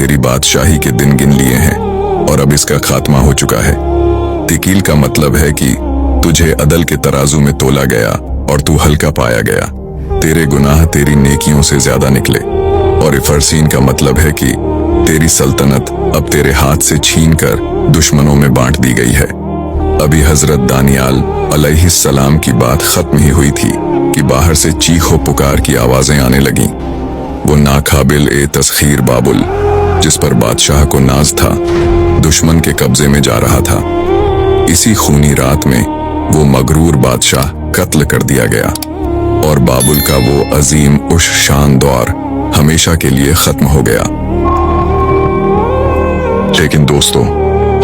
तेरी बादशाही के दिन गिन लिए हैं और अब इसका खात्मा हो चुका है। तिकील का मतलब है कि तुझे अदल के तराजू में तोला गया और तू हल्का पाया गया। तेरे गुनाह तेरी नेकियों से ज्यादा निकले। और इफरसीन का मतलब है कि तेरी सल्तनत अब तेरे हाथ से छीनकर दुश्मनों में बांट दी गई है। अभी हजरत दानियाल अलैहिस्सलाम की बात खत्म ही हुई थी कि बाहर से चीखो पुकार की आवाजें आने लगीं। वो नाकाबिल ए तस्खीर बाबुल, जिस पर बादशाह को नाज था, दुश्मन के कब्जे में जा रहा था। इसी खूनी रात में वो मगरूर बादशाह कत्ल कर दिया गया और बाबुल का वो अजीम उश शान दौर हमेशा के लिए खत्म हो गया। लेकिन दोस्तों,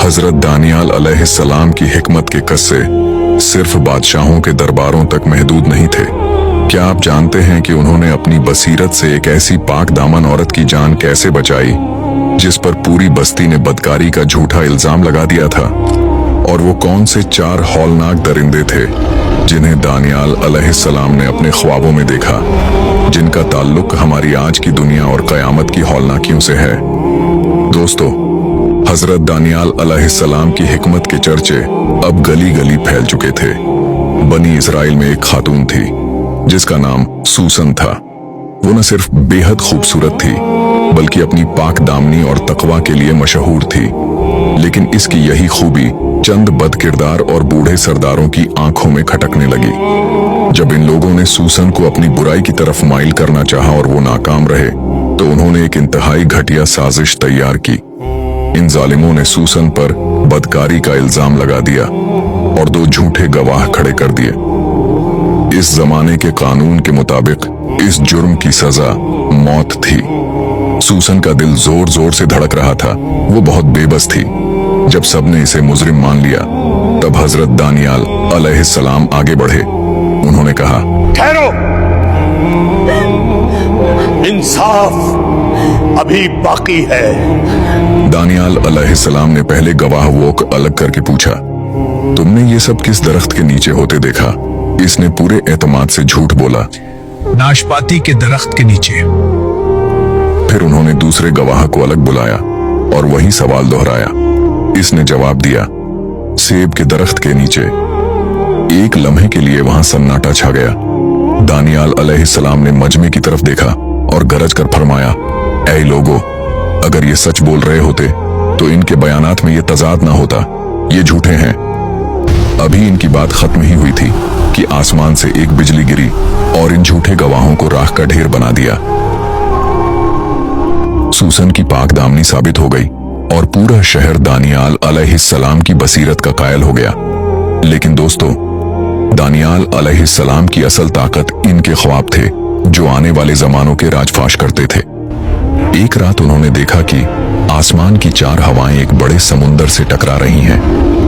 हजरत दानियाल अलैहिस्सलाम की हिकमत के किस्से सिर्फ बादशाहों के दरबारों तक महदूद नहीं थे। क्या आप जानते हैं कि उन्होंने अपनी बसीरत से एक ऐसी पाक दामन औरत की जान कैसे बचाई जिस पर पूरी बस्ती ने बदकारी का झूठा इल्जाम लगा दिया था? और वो कौन से 4 हौलनाक दरिंदे थे जिन्हें दानियाल अलैहिस्सलाम ने अपने ख्वाबों में देखा, जिनका ताल्लुक हमारी आज की दुनिया और कयामत की हौलनाकियों से है? दोस्तों, हजरत दानियाल अलैहिस्सलाम की हिकमत के चर्चे अब गली गली फैल चुके थे। बनी इजराइल में एक खातून थी जिसका नाम सूसन था। वो न सिर्फ बेहद खूबसूरत थी बल्कि अपनी पाक दामनी और तकवा के लिए मशहूर थी। लेकिन इसकी यही खूबी चंद बदकिरदार और बूढ़े सरदारों की आंखों में खटकने लगी। जब इन लोगों ने सूसन को अपनी बुराई की तरफ माइल करना चाहा और वो नाकाम रहे, तो उन्होंने एक इंतहाई घटिया साजिश तैयार की। इन जालिमों ने सूसन पर बदकारी का इल्जाम लगा दिया और 2 झूठे गवाह खड़े कर दिए। इस जमाने के कानून के मुताबिक इस जुर्म की सजा मौत थी। सूसन का दिल जोर जोर से धड़क रहा था। वो बहुत बेबस थी। जब सबने इसे मुजरिम मान लिया, तब हजरत दानियाल अलैहिस्सलाम आगे बढ़े। उन्होंने कहा, ठहरो, इंसाफ अभी बाकी है। दानियाल अलैहिस्सलाम ने पहले गवाह वो अलग करके पूछा, तुमने ये सब किस दरख्त के नीचे होते देखा? इसने पूरे एतमाद से झूठ बोला, नाशपाती के दरख्त के नीचे। फिर उन्होंने दूसरे गवाह को अलग बुलाया और वही सवाल दोहराया। इसने जवाब दिया, सेब के दरख्त के नीचे। एक लम्हे के लिए वहां सन्नाटा छा गया। दानियाल अलैहिस्सलाम ने मजमे की तरफ देखा और गरज कर फरमाया, ऐ लोगो, अगर ये सच बोल रहे होते तो इनके बयानात में ये तजाद ना होता। ये झूठे हैं। अभी इनकी बात खत्म ही हुई थी कि आसमान से एक बिजली गिरी और इन झूठे गवाहों को राख का ढेर बना दिया। सूसन की पाक दामनी साबित हो गई और पूरा शहर दानियाल अलैहिस्सलाम की बसीरत का कायल हो गया। लेकिन दोस्तों, दानियाल अलैहिस्सलाम की असल ताकत इनके ख्वाब थे जो आने वाले जमानों के राजफाश करते थे। एक रात उन्होंने देखा कि आसमान की 4 हवाएं एक बड़े समुंदर से टकरा रही हैं।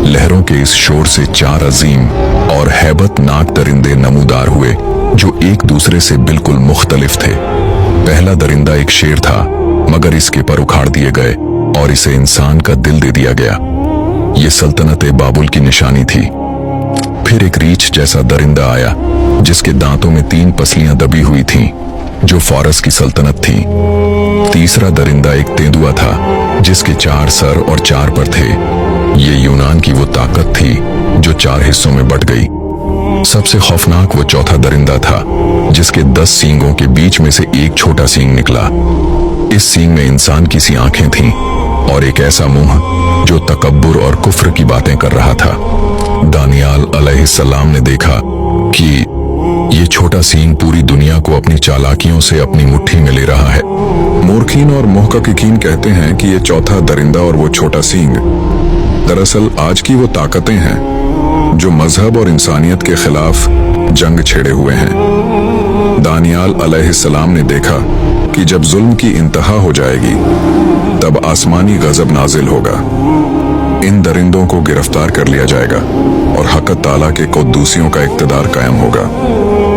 लहरों के इस शोर से 4 अजीम और हैबतनाक दरिंदे नमूदार हुए जो एक दूसरे से बिल्कुल मुख्तलिफ थे। पहला दरिंदा एक शेर था, मगर इसके पर उखाड़ दिए गए और इसे इंसान का दिल दे दिया गया। ये सल्तनत बाबुल की निशानी थी। फिर एक रीछ जैसा दरिंदा आया जिसके दांतों में 3 पसलियां दबी हुई थीं, जो फारस की सल्तनत थी। तीसरा दरिंदा एक तेंदुआ था जिसके 4 सर और 4 पर थे। ये यूनान की वो ताकत थी जो 4 हिस्सों में बट गई। सबसे खौफनाक वो चौथा दरिंदा था जिसके 10 सींगों के बीच में से एक छोटा सींग निकला। इस सींग में इंसान की सी आंखें थीं और एक ऐसा मुंह जो तकब्बुर और कुफ्र की बातें कर रहा था। दानियाल अलैहिस्सलाम ने देखा कि ये छोटा सींग पूरी दुनिया को अपनी चालाकियों से अपनी मुट्ठी में ले रहा है। मोरखीन और मुहक्किकीन कहते हैं कि ये चौथा दरिंदा और वो छोटा सींग दरअसल आज की वो ताकतें हैं जो मजहब और इंसानियत के खिलाफ जंग छेड़े हुए हैं। दानियाल अलैहिस्सलाम ने देखा कि जब जुल्म की इंतहा हो जाएगी तब आसमानी गजब नाजिल होगा। इन दरिंदों को गिरफ्तार कर लिया जाएगा और हक ताला के कुद्दूसियों का इक़्तिदार कायम होगा।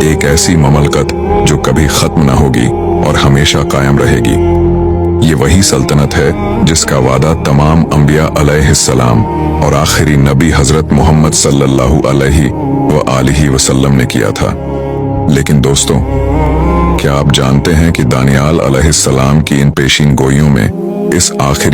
एक ऐसी ममलकत जो कभी खत्म ना होगी और हमेशा कायम रहेगी। ये वही सल्तनत है जिसका वादा तमाम अंबिया अलैहिस्सलाम और आखिरी नबी हजरत मोहम्मद सल्लल्लाहु अलैहि वसल्लम ने किया था। लेकिन दोस्तों, क्या आप जानते हैं कि दानियाल अलैहिस्सलाम की इन पेशीन गोइयों में اس آخری